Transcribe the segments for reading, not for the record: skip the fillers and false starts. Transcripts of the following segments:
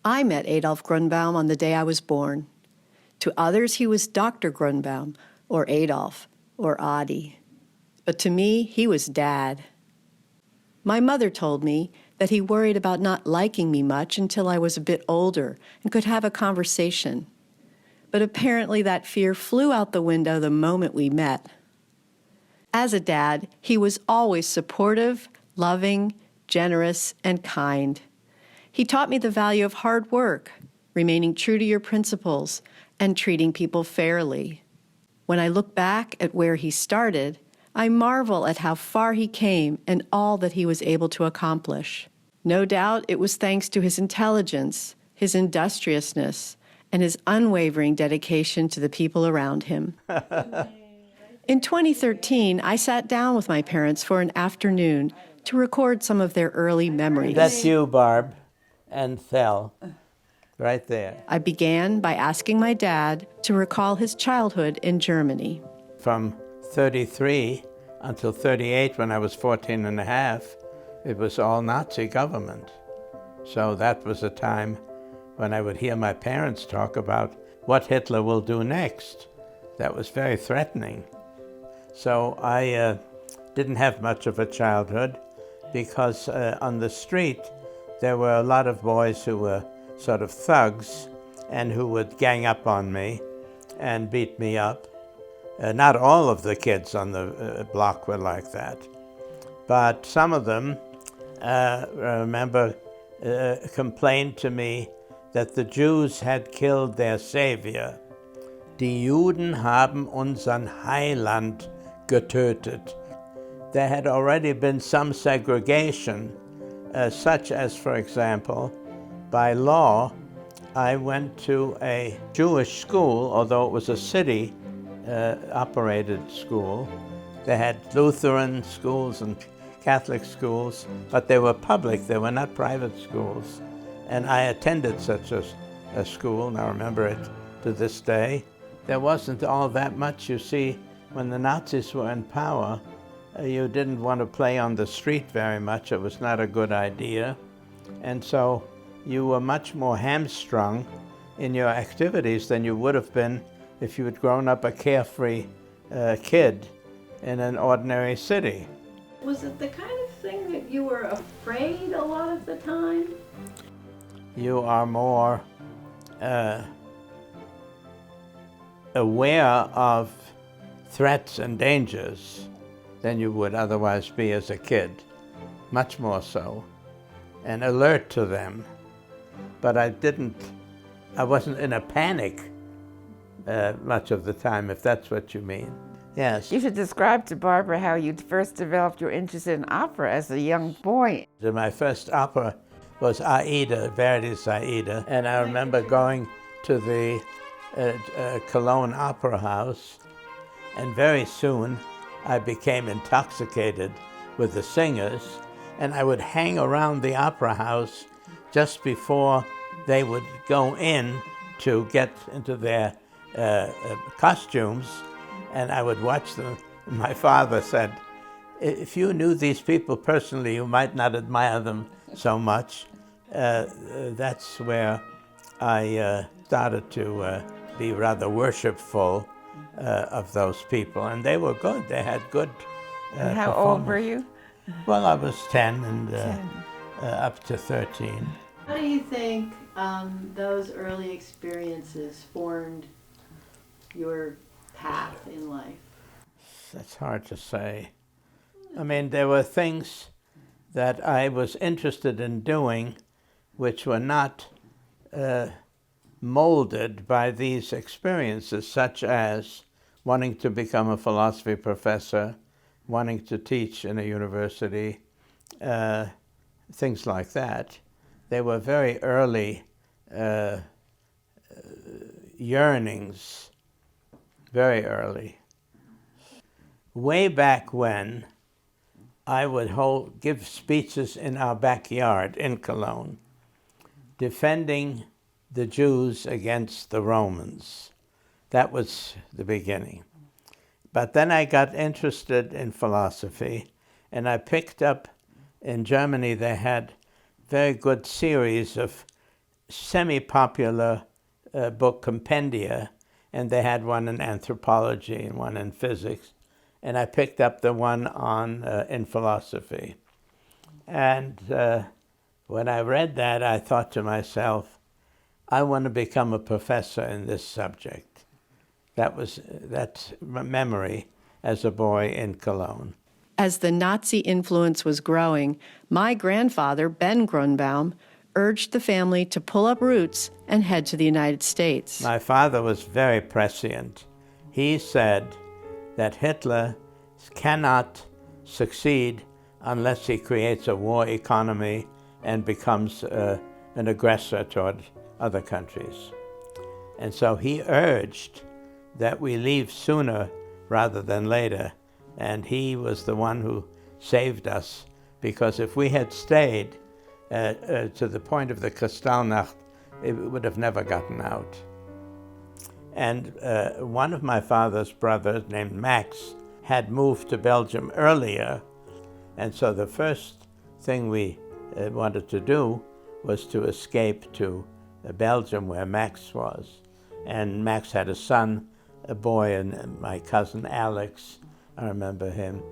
I met Adolf Grunbaum on the day I was born. To others, he was Dr. Grunbaum, or Adolf, or Adi. But to me, he was Dad. My mother told me that he worried about not liking me much until I was a bit older and could have a conversation. But apparently that fear flew out the window the moment we met. As a dad, he was always supportive, loving, generous, and kind. He taught me the value of hard work, remaining true to your principles, and treating people fairly. When I look back at where he started, I marvel at how far he came and all that he was able to accomplish. No doubt it was thanks to his intelligence, his industriousness, and his unwavering dedication to the people around him. In 2013, I sat down with my parents for an afternoon to record some of their early memories. That's you, Barb, and Thel, right there. I began by asking my dad to recall his childhood in Germany. From 33 until 38, when I was 14 and a half, it was all Nazi government. So that was a time when I would hear my parents talk about what Hitler will do next. That was very threatening. So I didn't have much of a childhood because on the street there were a lot of boys who were sort of thugs and who would gang up on me and beat me up. Not all of the kids on the block were like that, but some of them, I remember, complained to me that the Jews had killed their savior. Die Juden haben unseren Heiland getötet. There had already been some segregation, such as, for example, by law, I went to a Jewish school, although it was a city operated school. They had Lutheran schools and Catholic schools, but they were public, they were not private schools. And I attended such a school, and I remember it to this day. There wasn't all that much, you see, when the Nazis were in power, you didn't want to play on the street very much. It was not a good idea. And so you were much more hamstrung in your activities than you would have been if you had grown up a carefree kid in an ordinary city. Was it the kind of thing that you were afraid a lot of the time? You are more aware of threats and dangers than you would otherwise be as a kid, much more so, and alert to them. But I wasn't in a panic much of the time, if that's what you mean. Yes. You should describe to Barbara how you first developed your interest in opera as a young boy. My first opera was Aida, Verdi's Aida, and I remember going to the Cologne Opera House, and very soon I became intoxicated with the singers, and I would hang around the opera house just before they would go in to get into their costumes, and I would watch them. My father said, if you knew these people personally, you might not admire them so much. That's where I started to be rather worshipful of those people, and they were good. They had good And how old were you? Well, I was 10 and up to 13. How do you think those early experiences formed your path in life? That's hard to say. I mean, there were things that I was interested in doing which were not molded by these experiences, such as wanting to become a philosophy professor, wanting to teach in a university, things like that. They were very early yearnings, very early. Way back when, I would give speeches in our backyard in Cologne, defending the Jews against the Romans. That was the beginning. But then I got interested in philosophy, and I picked up, in Germany they had very good series of semi-popular book compendia, and they had one in anthropology and one in physics, and I picked up the one on in philosophy. And when I read that, I thought to myself, I want to become a professor in this subject. That's memory as a boy in Cologne. As the Nazi influence was growing, my grandfather, Ben Grunbaum, urged the family to pull up roots and head to the United States. My father was very prescient. He said that Hitler cannot succeed unless he creates a war economy and becomes an aggressor toward other countries. And so he urged that we leave sooner rather than later, and he was the one who saved us, because if we had stayed to the point of the Kristallnacht, it would have never gotten out. And one of my father's brothers, named Max, had moved to Belgium earlier, and so the first thing we wanted to do was to escape to Belgium, where Max was. And Max had a son, a boy, and my cousin Alex, I remember him.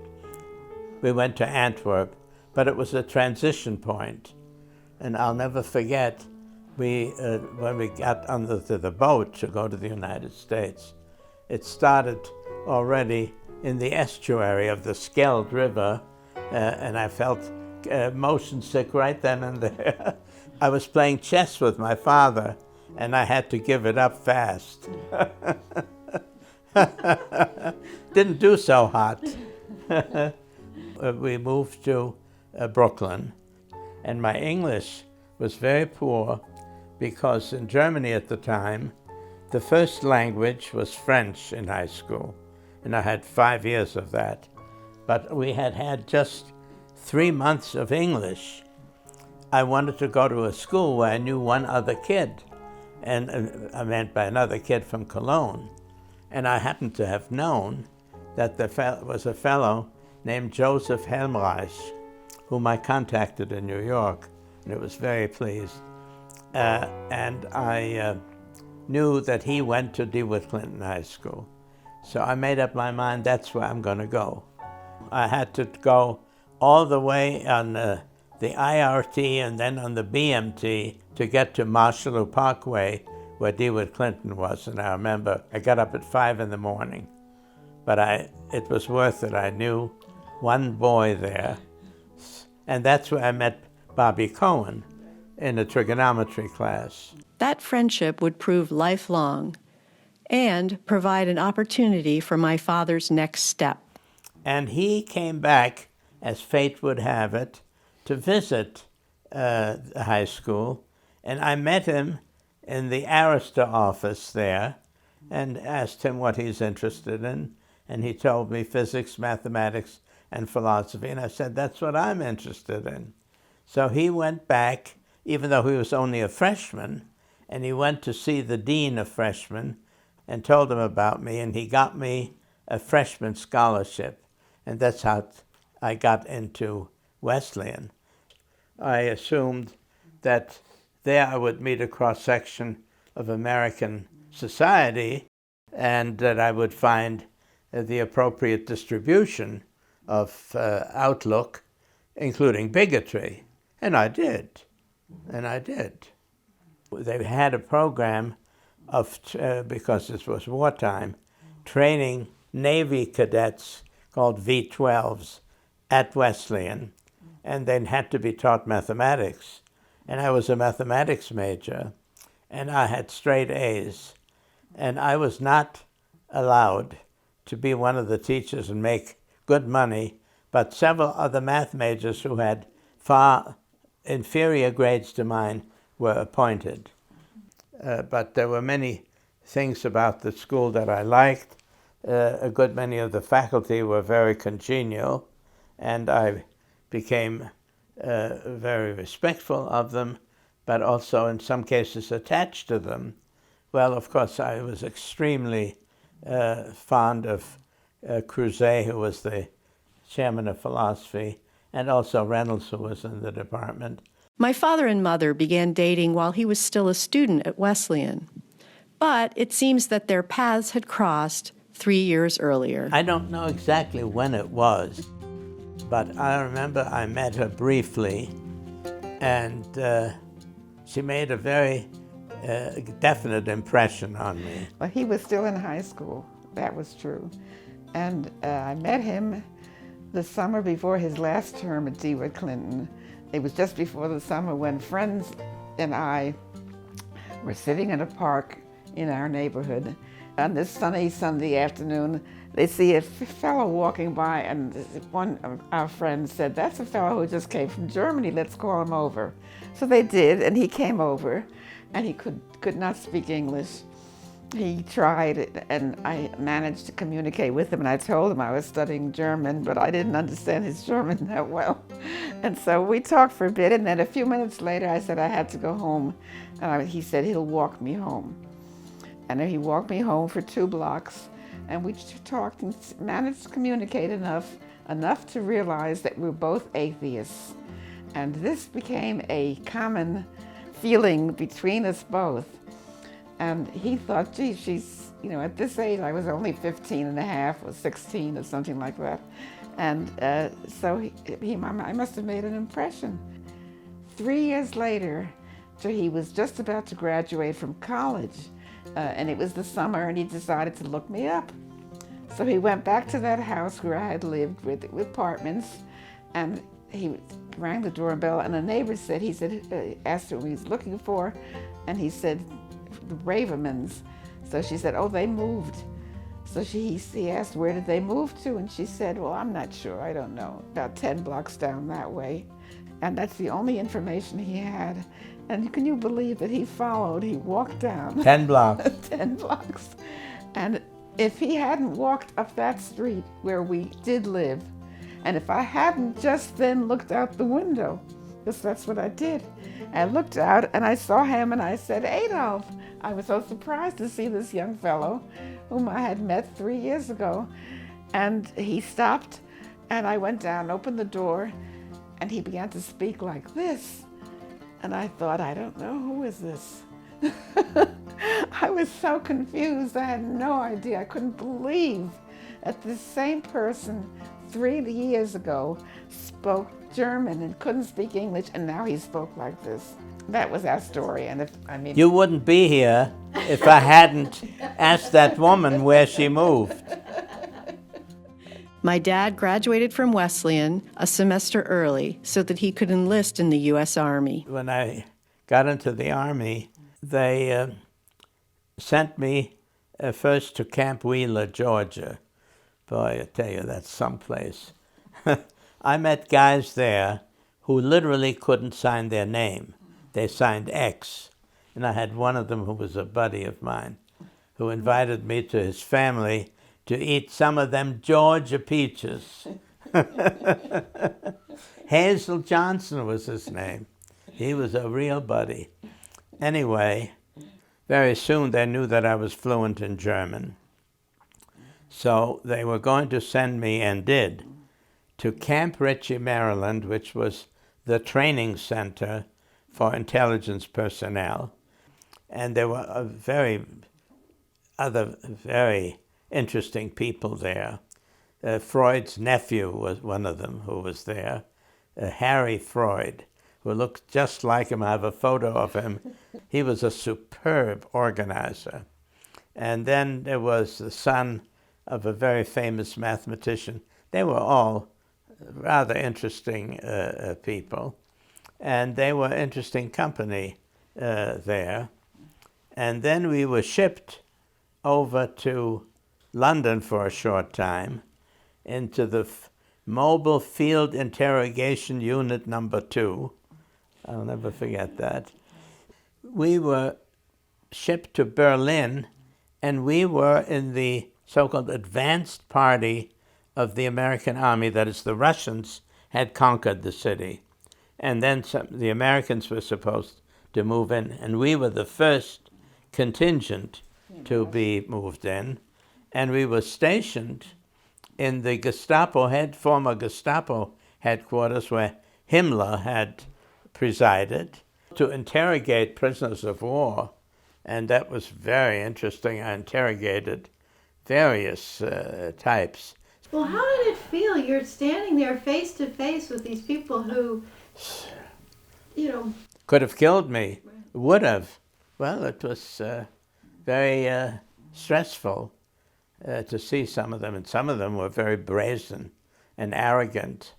We went to Antwerp, but it was a transition point. And I'll never forget, when we got onto the boat to go to the United States, it started already in the estuary of the Scheldt River, and I felt motion sick right then and there. I was playing chess with my father, and I had to give it up fast. Didn't do so hot. We moved to Brooklyn, and my English was very poor because in Germany at the time, the first language was French in high school, and I had 5 years of that. But we had had just 3 months of English. I wanted to go to a school where I knew one other kid, and I meant by another kid from Cologne. And I happened to have known that there was a fellow named Joseph Helmreich, whom I contacted in New York, and I was very pleased. And I knew that he went to DeWitt Clinton High School. So I made up my mind, that's where I'm going to go. I had to go all the way on the IRT and then on the BMT to get to Marshalltown Parkway, where DeWitt Clinton was. And I remember I got up at 5 in the morning. But it was worth it. I knew one boy there. And that's where I met Bobby Cohen in a trigonometry class. That friendship would prove lifelong and provide an opportunity for my father's next step. And he came back, as fate would have it, to visit the high school. And I met him in the Arista office there and asked him what he's interested in. And he told me physics, mathematics, and philosophy. And I said, that's what I'm interested in. So he went back, even though he was only a freshman, and he went to see the dean of freshmen and told him about me, and he got me a freshman scholarship. And that's how I got into Wesleyan. I assumed that there I would meet a cross-section of American society and that I would find the appropriate distribution of outlook, including bigotry. And I did. And I did. They had a program of, because this was wartime, training Navy cadets called V-12s at Wesleyan, and they had to be taught mathematics. And I was a mathematics major, and I had straight A's. And I was not allowed to be one of the teachers and make good money, but several other math majors who had far inferior grades to mine were appointed. But there were many things about the school that I liked. A good many of the faculty were very congenial, and I became very respectful of them, but also in some cases attached to them. Well, of course, I was extremely fond of Cruzet, who was the chairman of philosophy, and also Reynolds, who was in the department. My father and mother began dating while he was still a student at Wesleyan, but it seems that their paths had crossed 3 years earlier. I don't know exactly when it was, but I remember I met her briefly, and she made a very definite impression on me. Well, he was still in high school, that was true. And I met him the summer before his last term at DeWitt Clinton. It was just before the summer when friends and I were sitting in a park in our neighborhood. On this sunny Sunday afternoon, they see a fellow walking by, and one of our friends said, "That's a fellow who just came from Germany, let's call him over." So they did, and he came over, and he could not speak English. He tried, and I managed to communicate with him, and I told him I was studying German, but I didn't understand his German that well. And so we talked for a bit, and then a few minutes later I said I had to go home, and he said he'll walk me home. And he walked me home for 2 blocks, and we talked and managed to communicate enough to realize that we're both atheists. And this became a common feeling between us both. And he thought, gee, she's, at this age, I was only 15 and a half or 16 or something like that. And so I must have made an impression. 3 years later, he was just about to graduate from college, and it was the summer, and he decided to look me up. So he went back to that house where I had lived with apartments, and he rang the doorbell, and a neighbor asked him what he was looking for, and he said, the Bravermans. So she said, oh, they moved. So he asked, where did they move to? And she said, well, I'm not sure, I don't know, about 10 blocks down that way. And that's the only information he had. And can you believe that he walked down 10 blocks. 10 blocks. And if he hadn't walked up that street where we did live, and if I hadn't just then looked out the window, because that's what I did, I looked out and I saw him and I said, Adolf. I was so surprised to see this young fellow whom I had met 3 years ago. And he stopped, and I went down, opened the door, and he began to speak like this. And I thought, I don't know, who is this? I was so confused. I had no idea. I couldn't believe that this same person 3 years ago spoke German and couldn't speak English, and now he spoke like this. That was our story. And You wouldn't be here if I hadn't asked that woman where she moved. My dad graduated from Wesleyan a semester early so that he could enlist in the U.S. Army. When I got into the Army, they sent me first to Camp Wheeler, Georgia. Boy, I tell you, that's someplace. I met guys there who literally couldn't sign their name. They signed X. And I had one of them who was a buddy of mine who invited me to his family to eat some of them Georgia peaches. Hazel Johnson was his name. He was a real buddy. Anyway, very soon they knew that I was fluent in German. So they were going to send me, and did, to Camp Ritchie, Maryland, which was the training center for intelligence personnel. And there were other very interesting people there. Freud's nephew was one of them who was there, Harry Freud, who looked just like him. I have a photo of him. He was a superb organizer. And then there was the son of a very famous mathematician. They were all rather interesting people. And they were interesting company there. And then we were shipped over to London for a short time into the Mobile Field Interrogation Unit number 2. I'll never forget that. We were shipped to Berlin, and we were in the so-called advanced party of the American army. That is, the Russians had conquered the city. And then the Americans were supposed to move in, and we were the first contingent to be moved in. And we were stationed in the former Gestapo headquarters, where Himmler had presided to interrogate prisoners of war, and that was very interesting. I interrogated various types. Well, how did it feel? You're standing there face to face with these people who, Could have killed me, would have. Well, it was very stressful to see some of them, and some of them were very brazen and arrogant.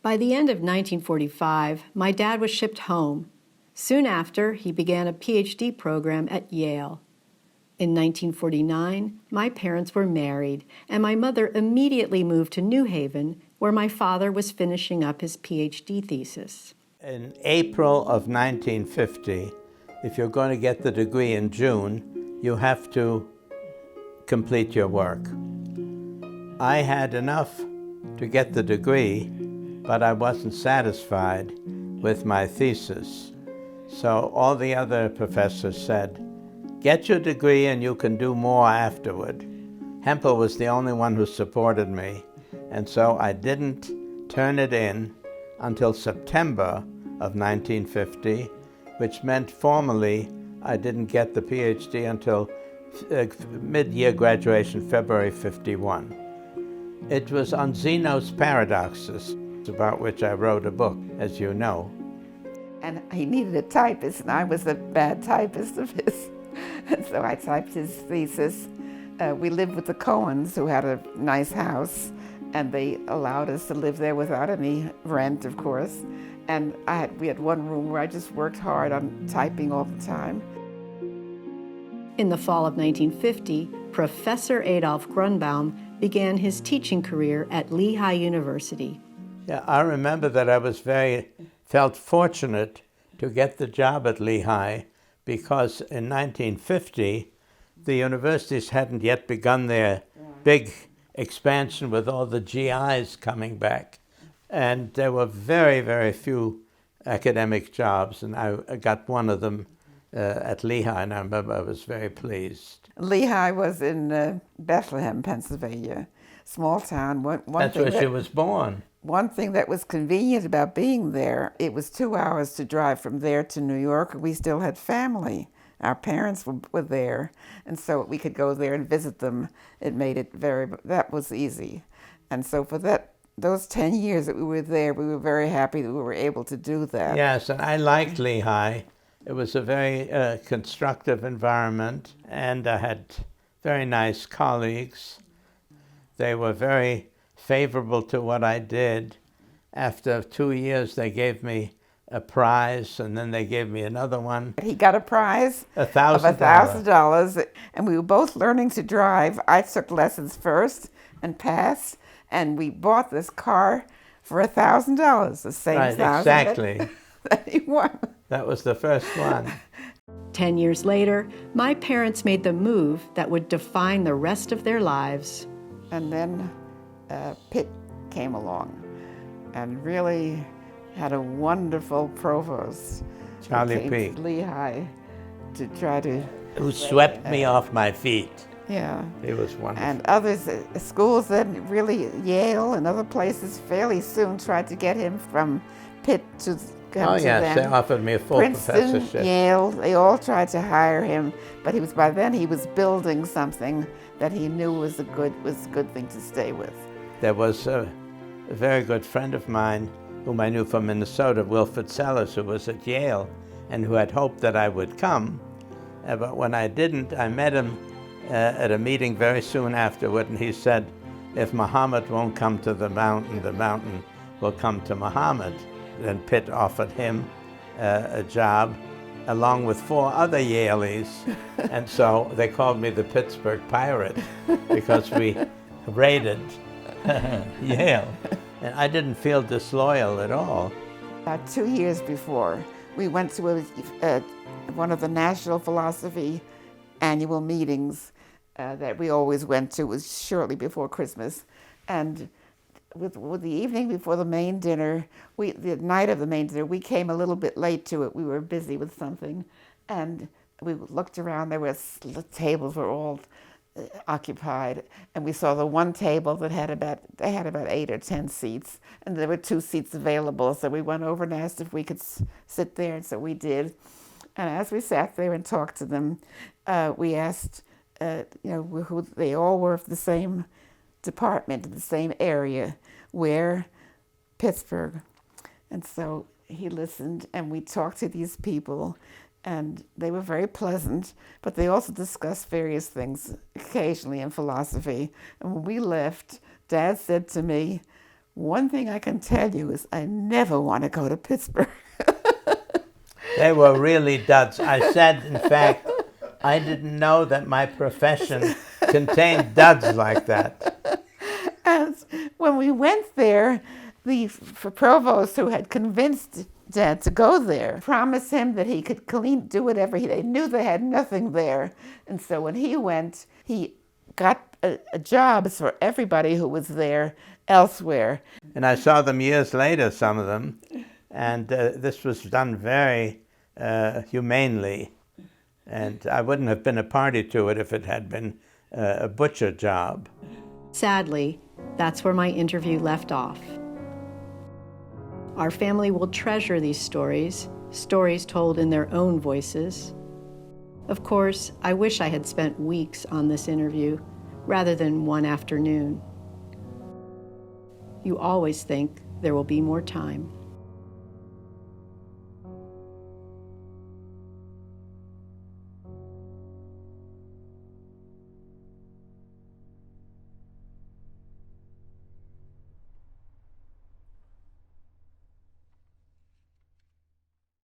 By the end of 1945, my dad was shipped home. Soon after, he began a PhD program at Yale. In 1949, my parents were married, and my mother immediately moved to New Haven, where my father was finishing up his PhD thesis. In April of 1950, if you're going to get the degree in June, you have to complete your work. I had enough to get the degree, but I wasn't satisfied with my thesis. So all the other professors said, get your degree and you can do more afterward. Hempel was the only one who supported me, and so I didn't turn it in until September of 1950, which meant formally I didn't get the PhD until mid-year graduation, February 51. It was on Zeno's paradoxes, about which I wrote a book, as you know. And he needed a typist, and I was a bad typist of his. And so I typed his thesis. We lived with the Cohens, who had a nice house, and they allowed us to live there without any rent, of course. And we had one room where I just worked hard on typing all the time. In the fall of 1950, Professor Adolf Grunbaum began his teaching career at Lehigh University. Yeah, I remember that I felt fortunate to get the job at Lehigh because in 1950, the universities hadn't yet begun their big expansion with all the GIs coming back. And there were very, very few academic jobs, and I got one of them at Lehigh, and I remember I was very pleased. Lehigh was in Bethlehem, Pennsylvania, small town. That's where she was born. One thing that was convenient about being there, it was 2 hours to drive from there to New York. We still had family. Our parents were there, and so we could go there and visit them. It made it that was easy. And so for those 10 years that we were there, we were very happy that we were able to do that. Yes, and I liked Lehigh. It was a very constructive environment, and I had very nice colleagues. They were very favorable to what I did. After 2 years, they gave me a prize, and then they gave me another one. He got a prize of $1,000, and we were both learning to drive. I took lessons first and passed, and we bought this car for $1,000, the same right, $1,000 exactly. that he won. That was the first one. 10 years later, my parents made the move that would define the rest of their lives. And then Pitt came along and really had a wonderful provost. Charlie P. Lehigh to try to... Who swept me off my feet. Yeah. It was wonderful. And others, schools that really, Yale and other places, fairly soon tried to get him from Pitt to come to them. They offered me a full Princeton, professorship. Yale, they all tried to hire him, but by then he was building something that he knew was a good thing to stay with. There was a very good friend of mine whom I knew from Minnesota, Wilfred Sellers, who was at Yale and who had hoped that I would come. But when I didn't, I met him at a meeting very soon afterward, and he said, if Muhammad won't come to the mountain will come to Muhammad. Then Pitt offered him a job along with 4 other Yaleys, and so they called me the Pittsburgh Pirate because we raided Yale. And I didn't feel disloyal at all. About 2 years before, we went to one of the National Philosophy annual meetings that we always went to. It was shortly before Christmas. And with the evening before the main dinner, the night of the main dinner, we came a little bit late to it. We were busy with something. And we looked around. The tables were all occupied, and we saw the one table that had about 8 or 10 seats, and there were 2 seats available. So we went over and asked if we could sit there, and so we did. And as we sat there and talked to them, we asked, who they all were of the same department, the same area, where Pittsburgh. And so he listened, and we talked to these people. And they were very pleasant, but they also discussed various things, occasionally in philosophy. And when we left, Dad said to me, "One thing I can tell you is I never want to go to Pittsburgh." They were really duds. I said, in fact, I didn't know that my profession contained duds like that. And when we went there, the provost who had convinced Dad to go there promised him that he could do whatever they knew they had nothing there. And so when he went, he got jobs for everybody who was there elsewhere. And I saw them years later, some of them, and this was done very humanely. And I wouldn't have been a party to it if it had been a butcher job. Sadly, that's where my interview left off. Our family will treasure these stories told in their own voices. Of course, I wish I had spent weeks on this interview rather than one afternoon. You always think there will be more time.